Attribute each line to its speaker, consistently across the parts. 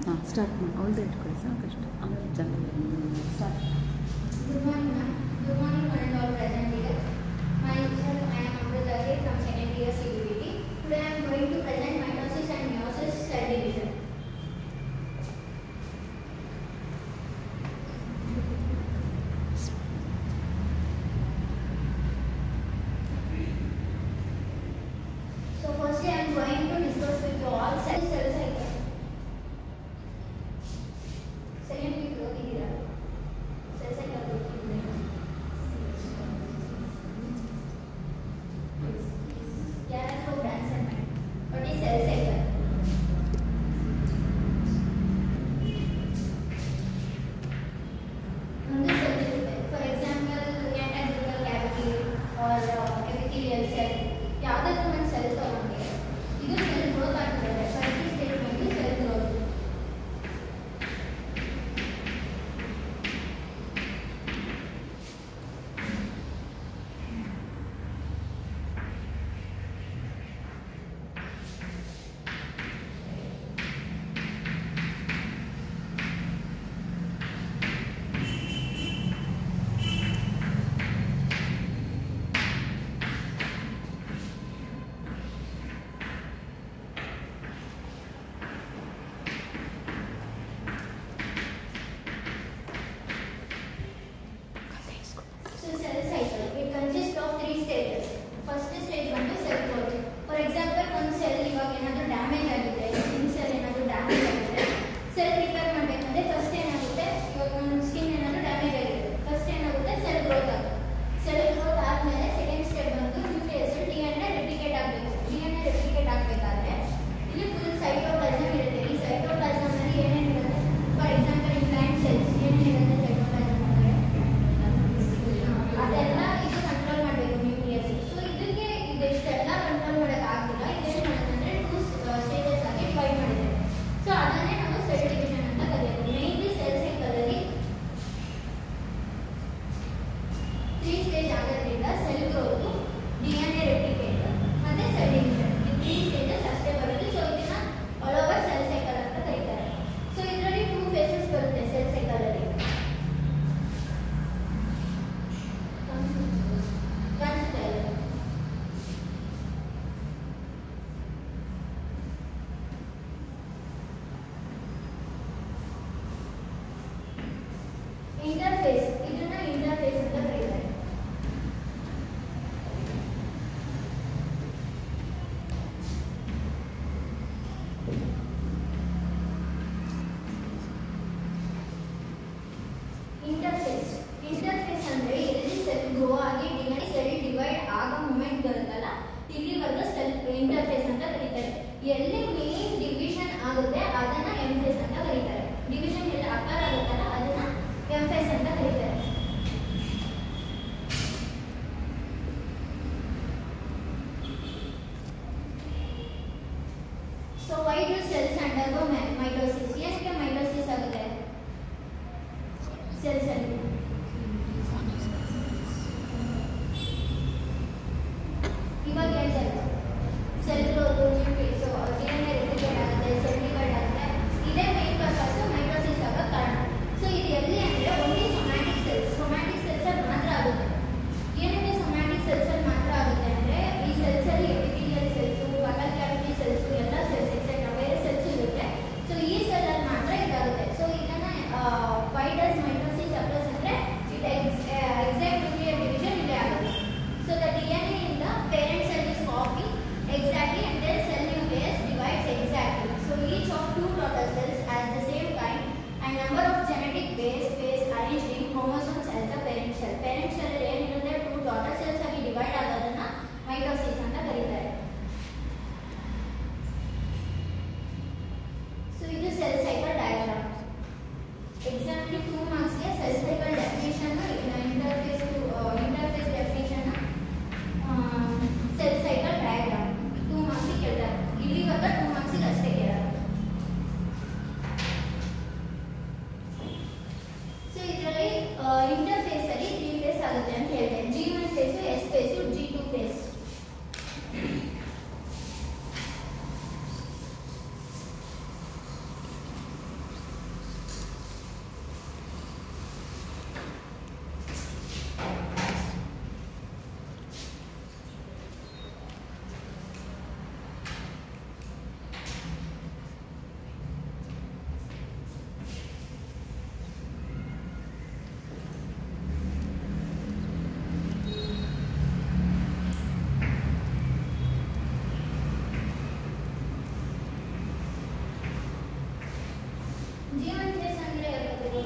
Speaker 1: ಹಾಂ ಸ್ಟಾರ್ಟ್ ಮಾಡಿ ಅವಳದೇ ಇಟ್ಕೊಳ್ಳಿ ಸಾಕಷ್ಟು ಆಮೇಲೆ general start.
Speaker 2: Good morning, ma'am. Good morning, one and all present here. Myself, I am Amrita from second year CBBT. Today I am going to present mitosis and meiosis cell division. So firstly, I am going to discuss with you all cell cycle. Secondly, cell cycle. Yeah, let's go dance and what is cell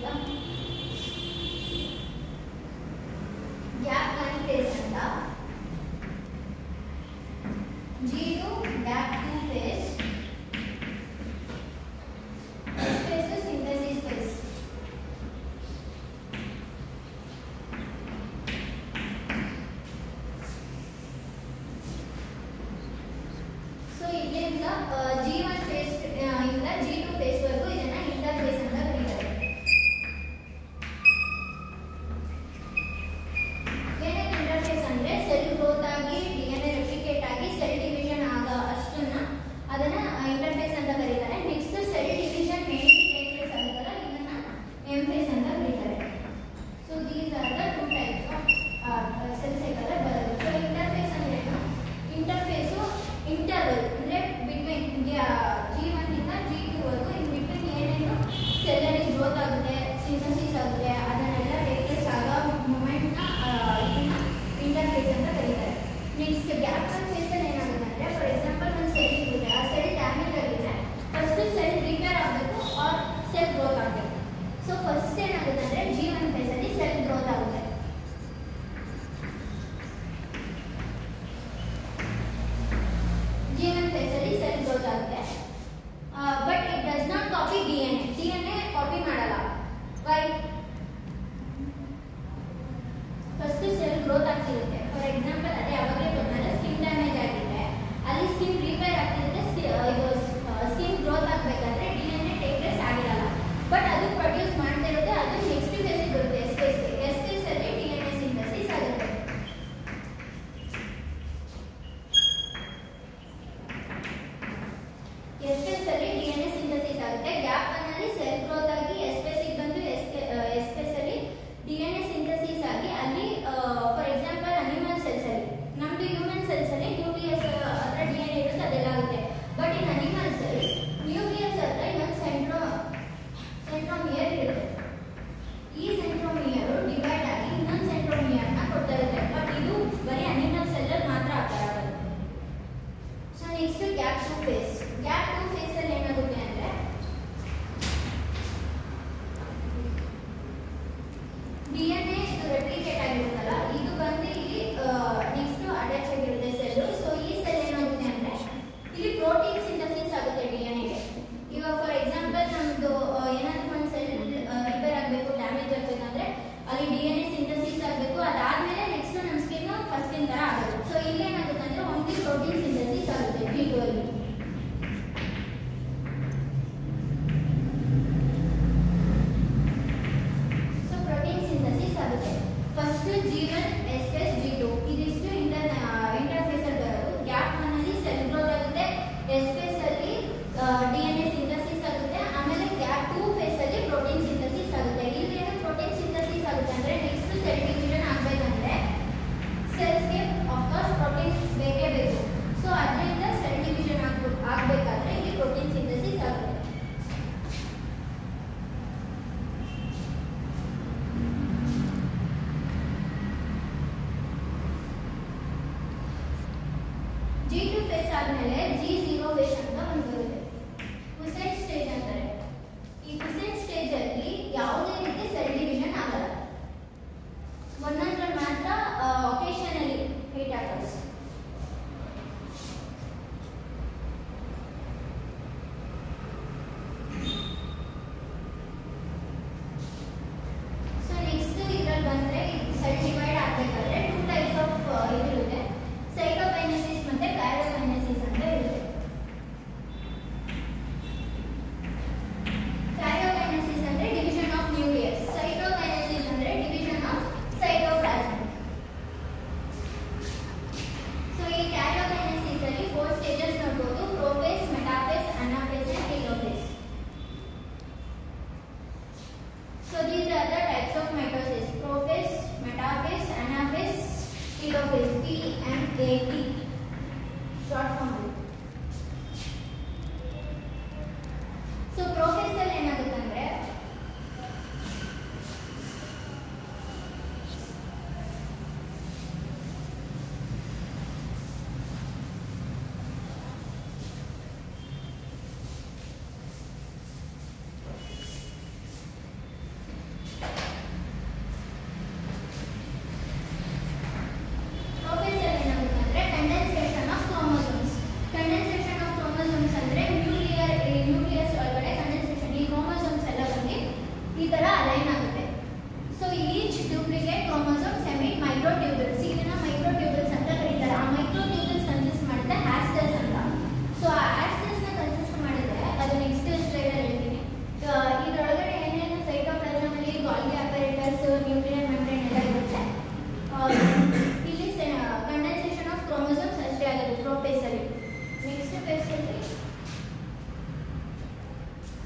Speaker 2: ಆಯ್ತಾ. Gap 1 phase ಅಂತ, G2 gap 2 phase, next phase synthesis phase. So ಇಲ್ಲಿಂದ G1 face ಇಂದ G2 face ವರೆಗೂ ಇದನ್ನ interface ಅಂತ ಕರೀತಾರೆ.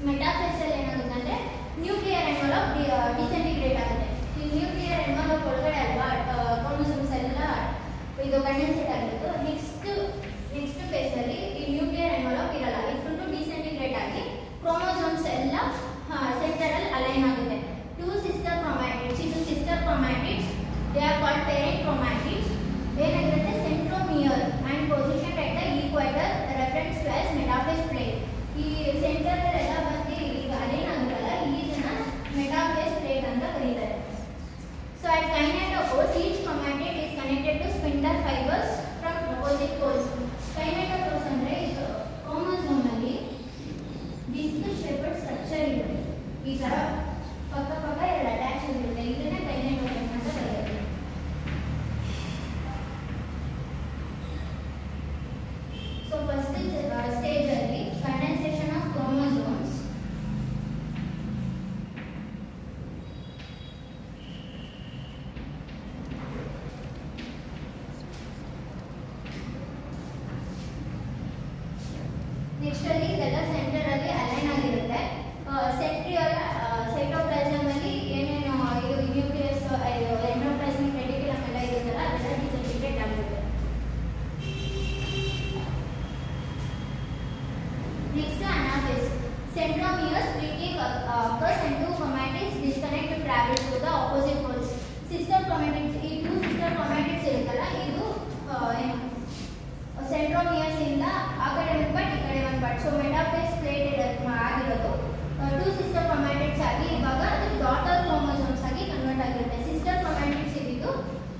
Speaker 2: Metaphase ಅಲ್ಲಿ ಏನಾಗುತ್ತೆ ಅಂದ್ರೆ ನ್ಯೂಕ್ಲಿಯರ್ ಎನ್ವಲಪ್ ಡಿಸೆಂಟಿಗ್ರೇಟ್ ಆಗುತ್ತೆ. ಈ ನ್ಯೂಕ್ಲಿಯರ್ ಎನ್ವಲಪ್ ಒಳಗಡೆ ಅಲ್ವಾ ಕ್ರೋಮೋಸೋಮ್ಸ್ ಎಲ್ಲ ಇದು ಕಂಡೆನ್ಸೇಟ್ ಆಗಿರೋದು. ನೆಕ್ಸ್ಟ್ ಫೇಸ್ ಅಲ್ಲಿ ಈ ನ್ಯೂಕ್ಲಿಯರ್ ಎನ್ವಲಪ್ ಇರಲ್ಲ, ಇದು ಫುಲ್ ಡಿಸೆಂಟಿಗ್ರೇಟ್ ಆಗಿ ಕ್ರೋಮೋಸೋಮ್ಸ್ ಎಲ್ಲ ಸೆಂಟರ್ ಅಲ್ಲಿ ಅಲೈನ್ ಆಗುತ್ತೆ. ಟೂ ಸಿಸ್ಟರ್ ಕ್ರೋಮ್ಯಾಟಿಡ್ಸ್, ಇದು sister chromatids, they are called parent chromatids. ಏನಾಗಿರುತ್ತೆ centromere and position at the equator reference to as metaphase plate. ಈ ಸೆಂಟರ್ ಎಲ್ಲ ಬಂದು ಈಗ ಅಲೈನ್ ಆಗುತ್ತಲ್ಲ, ಇದನ್ನ ಮೆಟಾಫೇಸ್ ಪ್ಲೇಟ್ ಅಂತ ಕರೀತಾರೆ. So at kinetophores, each chromatid is connected to spindle fibers from opposite poles. Kinetophores ಅಂದ್ರೆ ಇದು ಕ್ರೋಮೋಸೋಮ್ ಅಲ್ಲಿ ಡಿಸ್ಕ್ ಶೇಪ್ಡ್ ಸ್ಟ್ರಕ್ಚರ್ ಇರುತ್ತೆ. ಈ ತರ ಪಕ್ಕ ಪಕ್ಕ ಎರಡು ಅಟ್ಯಾಚ್ ಆಗಿರುತ್ತೆ. ಇದನ್ನೇ ಕೈನೆಟೋಫೋರ್ಸ್ ಅಂತ ಕರೀತಾರೆ. So first stage ಅಲ್ಲಿ condensation of chromosomes. ನೆಕ್ಸ್ಟ್ ಅಲ್ಲಿ ಇದೆಲ್ಲ ಸೆಂಟರ್ ಅಲ್ಲಿ ಅಲೈನ್ ಆಗಿರುತ್ತೆ. ಸೆಂಟ್ರಿಯಲ್ ಸೈಟೋಪ್ಲಾಸಮ್ ಅಲ್ಲಿ ಏನೇನು ಇದು ನ್ಯೂಕ್ಲಿಯಸ್ ಎಂಡೋಪ್ಲಾಸ್ಮಿಕ್ ರೆಟಿಕ್ಯುಲಮ್ ಎಲ್ಲ ಇರುತ್ತಲ್ಲ ಅದೆಲ್ಲ ಡಿಸೆಂಟಿಗ್ರೇಟ್ ಆಗುತ್ತೆ. Next anaphase. Centromere splitting occurs and two chromatids disconnect to travel to the opposite poles. Sister chromatids, ಈ two sister chromatids ಇರುತ್ತಲ್ಲ ಇದು ಏನು ಸೆಂಟ್ರೋಮಿಯರ್ಸ್ ಇಂದ ಆ ಕಡೆ ಒಂದು ಪಾರ್ಟ್ ಈ ಕಡೆ ಒಂದು ಪಾರ್ಟ್. ಸೊ ಮೆಟಾಫೇಸ್ ಪ್ಲೇಟ್ ಆಗಿರೋದು ಟೂ ಸಿಸ್ಟರ್ ಕ್ರೋಮ್ಯಾಟಿಡ್ಸ್ ಆಗಿ ಇವಾಗ ಅದು ಡಾಟರ್ ಕ್ರೋಮೋಸೋಮ್ಸ್ ಆಗಿ ಕನ್ವರ್ಟ್ ಆಗಿರುತ್ತೆ. ಸಿಸ್ಟರ್ ಕ್ರೋಮ್ಯಾಟಿಡ್ಸ್ ಇದ್ದು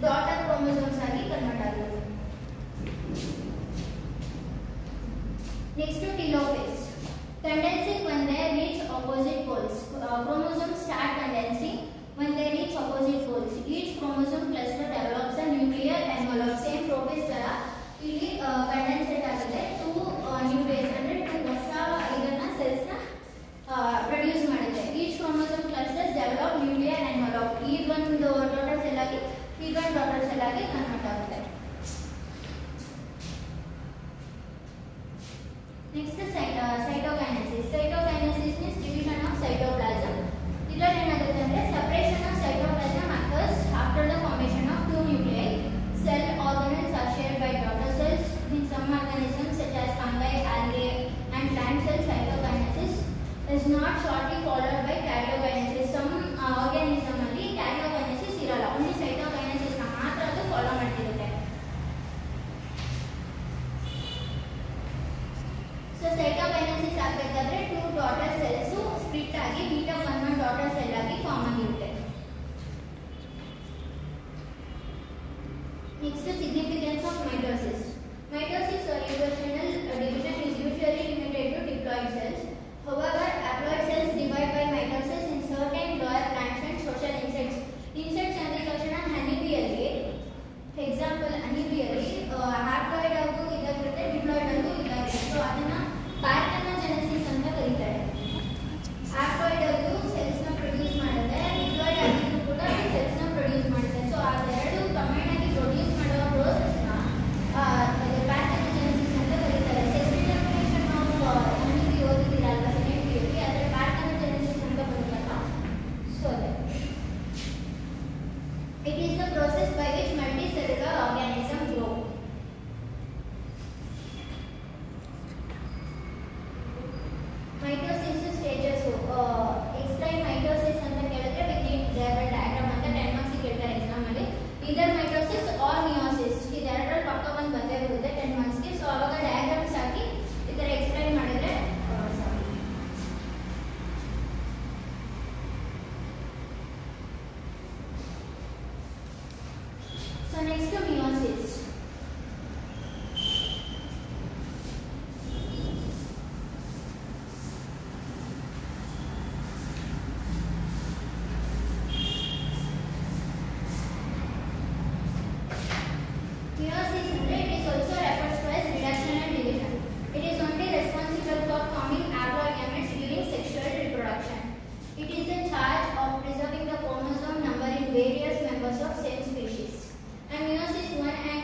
Speaker 2: ಡಾಟರ್ ಕ್ರೋಮೋಸೋಮ್ಸ್ ಆಗಿ ಕನ್ವರ್ಟ್ ಆಗಿರುತ್ತೆ. Next telophase. Condensing when they reach opposite poles. Chromosomes start condensing when they reach opposite poles. Each chromosome cluster develops a nuclear envelope. Same process ತರ ಇಲ್ಲಿ condensate ಆಗುತ್ತೆ. Two nucleus ಅಂದ್ರೆ two ಹೊಸ ಇದನ್ನ cells ನ produce ಮಾಡುತ್ತೆ. Each chromosome clusters develop nuclear envelope. ಇದೊಂದು daughter cell ಆಗಿ ಇದೊಂದು ಡಾಟರ್ ಸೆಲ್ ಆಗಿ ಕನ್ವರ್ಟ್ ಆಗುತ್ತೆ. Next cytokinesis. Cytokinesis means division of cytoplasm. ಇದರಲ್ಲಿ ಏನಾಗುತ್ತೆ ಅಂದ್ರೆ separation of cytoplasm occurs after the formation of two nuclei. Cell organelles are shared by daughter cells. In some organisms such as fungi, algae and plant cells, cytokinesis is not shortly followed by karyokinesis. Some organism ಅಲ್ಲಿ karyokinesis ಇರಲ್ಲ, only cytokinesis ನ ಮಾತ್ರ ಅದು follow ಮಾಡ್ತಿರುತ್ತೆ. So cytokinesis ಆಗಬೇಕಾದ್ರೆ two daughter cells split ಆಗಿ beta 1 daughter cell ಆಗಿ form ಆಗಿರುತ್ತೆ. Next, significance of mitosis. Mitosis or evolutional division is usually limited to diploid cells. However, haploid cells divide by mitosis in certain lower plants and social insects. Insects and the ತಕ್ಷಣ honeybee ಅಲ್ಲಿ example honeybee ಅಲ್ಲಿ haploid ಆಗು ಇದಾಗಿರುತ್ತೆ, diploid ಆಗು ಇದಾಗಿರುತ್ತೆ. So ಅದನ್ನ ಪಾರ್ಥೆನೋಜೆನೆಸಿಸ್ ಅಂತ ಕರೀತಾರೆ. haploid ಆಗು ಸೆಲ್ಸ್ ನ ಪ್ರೊಡ್ಯೂಸ್ ಮಾಡುತ್ತೆ, diploid ಆಗಿದ್ರು ಕೂಡ ಸೆಲ್ಸ್ ನ ಪ್ರೊಡ್ಯೂಸ್ ಮಾಡುತ್ತೆ. ಸೊ ಅದೆರಡು ಕಂಬೈನ್ ಆಗಿ ಪ್ರೊಡ್ಯೂಸ್ ಮಾಡೋ ಪ್ರೋಸೆಸ್ ನ ಪಾರ್ಥೆನೋಜೆನೆಸಿಸ್ ಅಂತ ಕರೀತಾರೆ. ಸೆಕ್ಸುವಲ್ ರೆಪ್ರೊಡಕ್ಷನ್ ಆಫ್ honeybee ಓದಿದಿರಲ್ಲ ಸೆಕೆಂಡ್ ಪಿಯುಸಿ, ಅದರ ಪಾರ್ಥೆನೋಜೆನೆಸಿಸ್ ಅಂತ ಬರುತ್ತಲ್ಲ. So it is the process by which multicellular organisms grow. Mitosis stages. Explain mitosis ಅಂತ ಕೇಳಿದ್ರೆ within their diagram ಅಂತ 10 marks ಕೇಳ್ತಾರೆ ಎಕ್ಸಾಮ್ ಅಲ್ಲಿ. either mitosis or meiosis ಇದೆರಡರಲ್ಲಿ ಪಕ್ಕ ಒಂದು ಬಂದೇ ಬರುತ್ತೆ 10 marks ಗೆ. ಸೊ ಅವಾಗ ಡಯಾಗ್ರಾಮ್ಸ್ ಹಾಕಿ ಈ ತರ ಎಕ್ಸ್ಪ್ಲೈನ್ ಮಾಡಿದ್ರೆ So next to meiosis. Meiosis andre it is also referred to as reduction and division. It is only responsible for forming haploid gametes during sexual reproduction. It is in charge of preserving the chromosome number in various members of same species. And meiosis 1 and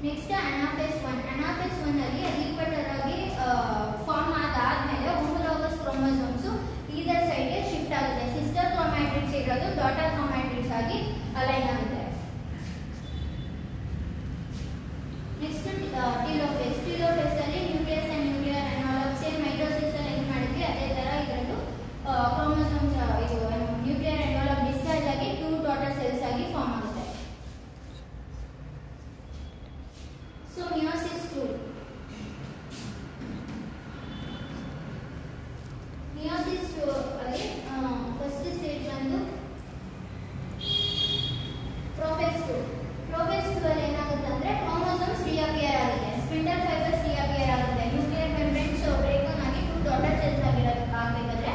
Speaker 2: next anaphase 1. Anaphase 1 ಅಲ್ಲಿ ಈಕ್ವಟರ್ ಆಗಿ form ಆದಾದ್ಮೇಲೆ homologous chromosomes either ಸೈಡ್ಗೆ shift ಆಗುತ್ತೆ. Sister ಕ್ರೋಮ್ಯಾಟಿಡ್ಸ್ ಇರೋದು daughter ಕ್ರೋಮ್ಯಾಟಿಡ್ಸ್ ಆಗಿ align ಆಗುತ್ತೆ. Next telophase. Telophase ಅಲ್ಲಿ nucleus and nuclear envelope same mitosis ಅಲ್ಲಿ ಹೆಂಗ್ ಮಾಡಿದ್ವಿ ಅದೇ ತರ ಇದರಲ್ಲೂ ಕ್ರೋಮೋಸೋಮ್ಸ್ ಇದು ನ್ಯೂಕ್ಲಿಯರ್ ಎನ್ವಲಪ್ ಡಿಸ್ಚಾರ್ಜ್ ಆಗಿ 2 ಡಾಟರ್ ಸೆಲ್ಸ್ ಆಗಿ ಫಾರ್ಮ್ ಆಗುತ್ತೆ. So meiosis 2. ಮಿಯೋಸಿಸ್ 2 ಅಲ್ಲಿ ಫಸ್ಟ್ ಸ್ಟೇಜ್ ಬಂದು ಪ್ರೊಫೇಸ್ 2. ಪ್ರೊಫೇಸ್ 2 ಅಲ್ಲಿ ಏನಾಗುತ್ತೆ ಅಂದ್ರೆ ಕ್ರೋಮೋಸೋಮ್ಸ್ ರಿಅಪಿಯರ್ ಆಗುತ್ತೆ, ಸ್ಪಿಂಡಲ್ ಫೈಬರ್ಸ್ ರಿಅಪಿಯರ್ ಆಗುತ್ತೆ, ನ್ಯೂಕ್ಲಿಯರ್ ಮೆಂಬ್ರೇನ್ಸ್ ಬ್ರೇಕ್ ಡೌನ್ ಆಗಿ 2 ಡಾಟರ್ ಸೆಲ್ಸ್ ಆಗಬೇಕಾದ್ರೆ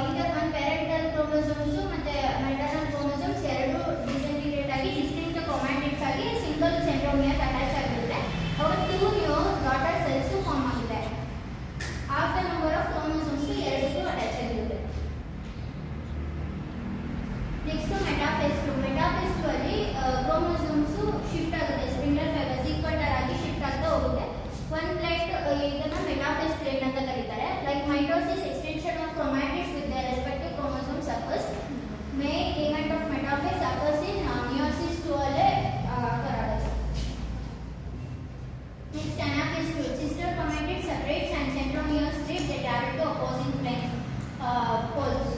Speaker 2: ಈಗ ಒಂದು ಪ್ಯಾರೆಂಟಲ್ ಕ್ರೋಮೋಸೋಮ್ಸ್ ಮತ್ತೆ ಮೆಟರ್ನಲ್ ಕ್ರೋಮೋಸೋಮ್ಸ್ ಎರಡು ಡಿಸ್ಇಂಟಿಗ್ರೇಟ್ ಆಗಿ ಡಿಸ್ಟಿಂಕ್ಟ್ ಕ್ರೋಮ್ಯಾಟಿಡ್ಸ್ ಆಗಿ ಸಿಂಗಲ್ ಸೆಂಟ್ರೋಮಿಯರ್ ಅಟ್ಯಾಚ್ ಆಗಿರುತ್ತೆ. ಅವಾಗ 2 ನ್ಯೂ ಡಾಟರ್ ಸೆಲ್ಸ್ ಫಾರ್ಮ್ ಆಗುತ್ತೆ. Half the number of chromosomes ಎರಡಕ್ಕೂ ಅಟ್ಯಾಚ್ ಆಗಿರುತ್ತೆ. Next metaphase 2. ಮೆಟಾಫೇಸ್ 2 ಅಲ್ಲಿ ಕ್ರೋಮೋಸೋಮ್ಸ್ ಶಿಫ್ಟ್ ಆಗುತ್ತೆ, ಸ್ಪಿಂಡಲ್ ಫೈಬರ್ಸ್ ಈಕ್ವಟರ್ ಆಗಿ ಶಿಫ್ಟ್ ಆಗ್ತಾ ಹೋಗುತ್ತೆ. ಒನ್ ಪ್ಲೇಟ್ ಇದನ್ನ ಮೆಟಾಫೇಸ್ ಪ್ಲೇಟ್ ಅಂತ ಕರೀತಾರೆ. Like mitosis extension of chromatids with their respective chromosomes occurs. Main event of metaphase occurs in meiosis 2 ಅಲ್ಲೇ occur ಆಗುತ್ತೆ. Next anaphase 2. Sister chromatids separates and centromeres split. They travel to opposing poles.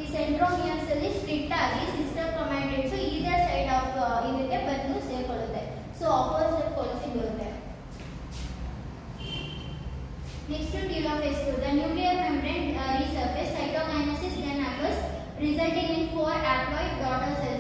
Speaker 2: ಈ ಸೆಂಟ್ರೋಮಿಯರ್ಸ್ ಅಲ್ಲಿ split ಆಗಿ sister ಕ್ರೋಮ್ಯಾಟಿಡ್ಸ್ either side of ಇದಕ್ಕೆ ಬಂದು ಸೇರ್ಕೊಳ್ಳುತ್ತೆ. So opposite poles ಇರುತ್ತೆ. Next telophase 2. The nuclear membrane resurface. Cytokinesis then occurs, resulting in 4 haploid daughter cells